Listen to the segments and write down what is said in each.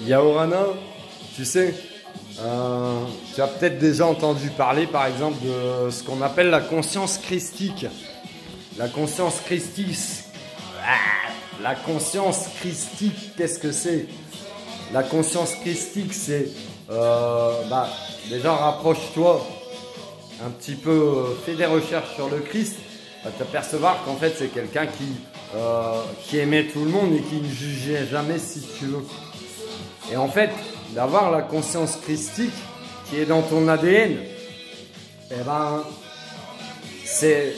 Yaorana, tu sais, tu as peut-être déjà entendu parler par exemple de ce qu'on appelle la conscience christique. La conscience christique, la conscience christique, qu'est-ce que c'est? La conscience christique, c'est, déjà rapproche-toi un petit peu, fais des recherches sur le Christ, va t'apercevoir qu'en fait c'est quelqu'un qui aimait tout le monde et qui ne jugeait jamais si tu veux. Et en fait, d'avoir la conscience christique qui est dans ton ADN, eh ben, c'est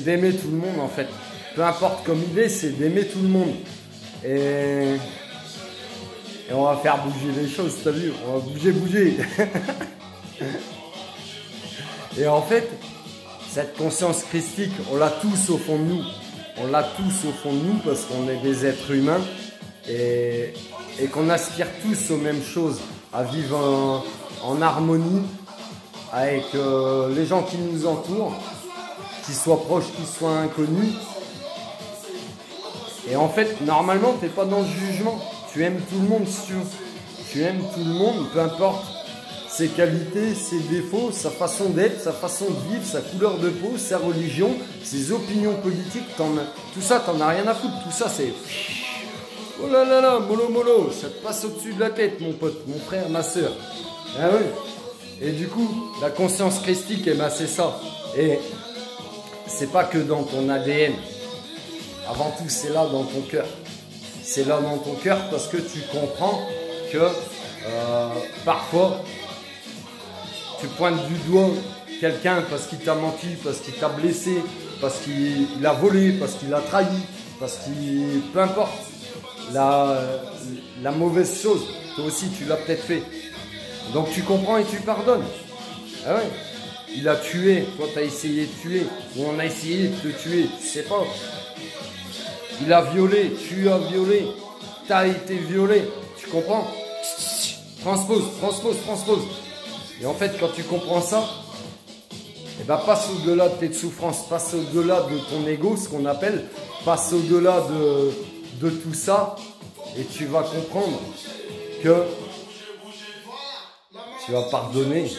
d'aimer tout le monde en fait. Peu importe comme il est, c'est d'aimer tout le monde. Et on va faire bouger les choses, t'as vu? On va bouger. Et en fait, cette conscience christique, on l'a tous au fond de nous. On l'a tous au fond de nous parce qu'on est des êtres humains et qu'on aspire tous aux mêmes choses, à vivre en harmonie avec les gens qui nous entourent, qu'ils soient proches, qu'ils soient inconnus. Et en fait, normalement, tu n'es pas dans le jugement. Tu aimes tout le monde si tu veux. Tu aimes tout le monde, peu importe ses qualités, ses défauts, sa façon d'être, sa façon de vivre, sa couleur de peau, sa religion, ses opinions politiques. Tout ça, t'en as rien à foutre. Tout ça, c'est... Oh là là là, mollo, ça te passe au-dessus de la tête, mon pote, mon frère, ma soeur. Ah oui. Et du coup, la conscience christique, c'est ça. Et c'est pas que dans ton ADN. Avant tout, c'est là dans ton cœur. C'est là dans ton cœur parce que tu comprends que parfois, tu pointes du doigt quelqu'un parce qu'il t'a menti, parce qu'il t'a blessé, parce qu'il a volé, parce qu'il a trahi, parce qu'il... Peu importe la mauvaise chose, toi aussi tu l'as peut-être fait. Donc tu comprends et tu pardonnes. Ah ouais. Il a tué, toi tu as essayé de tuer, ou on a essayé de te tuer, tu sais pas. Il a violé, tu as violé, tu as été violé, tu comprends? Transpose. Et en fait, quand tu comprends ça, eh ben, passe au-delà de tes souffrances, passe au-delà de ton ego, ce qu'on appelle, passe au-delà de tout ça, et tu vas comprendre que tu vas pardonner.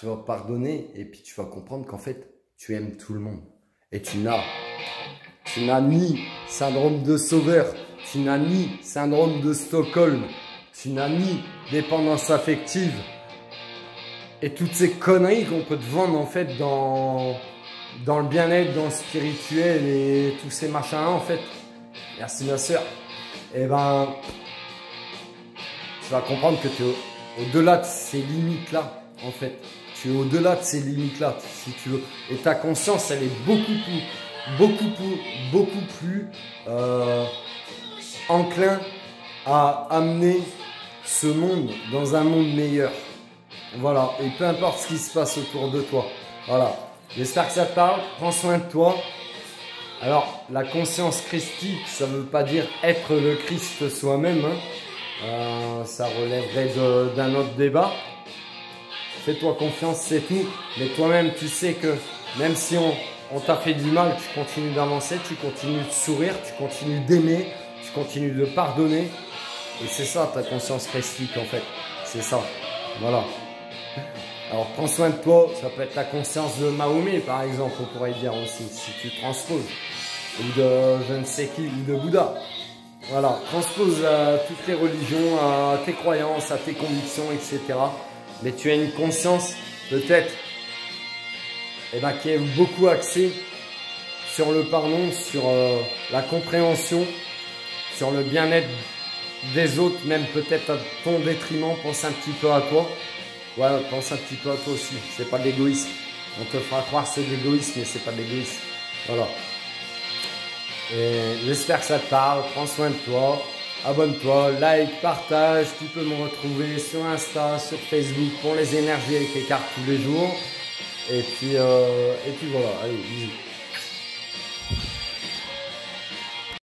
Tu vas pardonner, et puis tu vas comprendre qu'en fait, tu aimes tout le monde. Et tu n'as ni syndrome de sauveur, tu n'as ni syndrome de Stockholm, tu n'as ni dépendance affective et toutes ces conneries qu'on peut te vendre en fait dans le bien-être, dans le spirituel et tous ces machins-là en fait. Merci ma soeur. Et ben, tu vas comprendre que tu es au-delà de ces limites-là en fait. Tu es au-delà de ces limites-là si tu veux. Et ta conscience, elle est beaucoup plus enclin à amener ce monde dans un monde meilleur. Voilà, et peu importe ce qui se passe autour de toi. Voilà, j'espère que ça te parle, prends soin de toi. Alors, la conscience christique, ça ne veut pas dire être le Christ soi-même, hein. Ça relèverait d'un autre débat. Fais-toi confiance, c'est tout. Mais toi-même, tu sais que même si on t'a fait du mal, tu continues d'avancer, tu continues de sourire, tu continues d'aimer, tu continues de pardonner. Et c'est ça ta conscience christique en fait. C'est ça. Voilà. Alors prends soin de toi, ça peut être la conscience de Mahomet par exemple, on pourrait dire aussi, si tu transposes. Ou de je ne sais qui, ou de Bouddha. Voilà, transpose à toutes tes religions, à tes croyances, à tes convictions, etc. Mais tu as une conscience peut-être qui est beaucoup axée sur le pardon, sur la compréhension, sur le bien-être des autres, même peut-être à ton détriment, pense un petit peu à toi. Ouais, pense un petit peu à toi aussi, c'est pas de l'égoïsme. On te fera croire que c'est de l'égoïsme, mais c'est pas de l'égoïsme. Voilà. Et j'espère que ça te parle, prends soin de toi, abonne-toi, like, partage, tu peux me retrouver sur Insta, sur Facebook pour les énergies avec les cartes tous les jours. Et puis voilà, allez, bisous.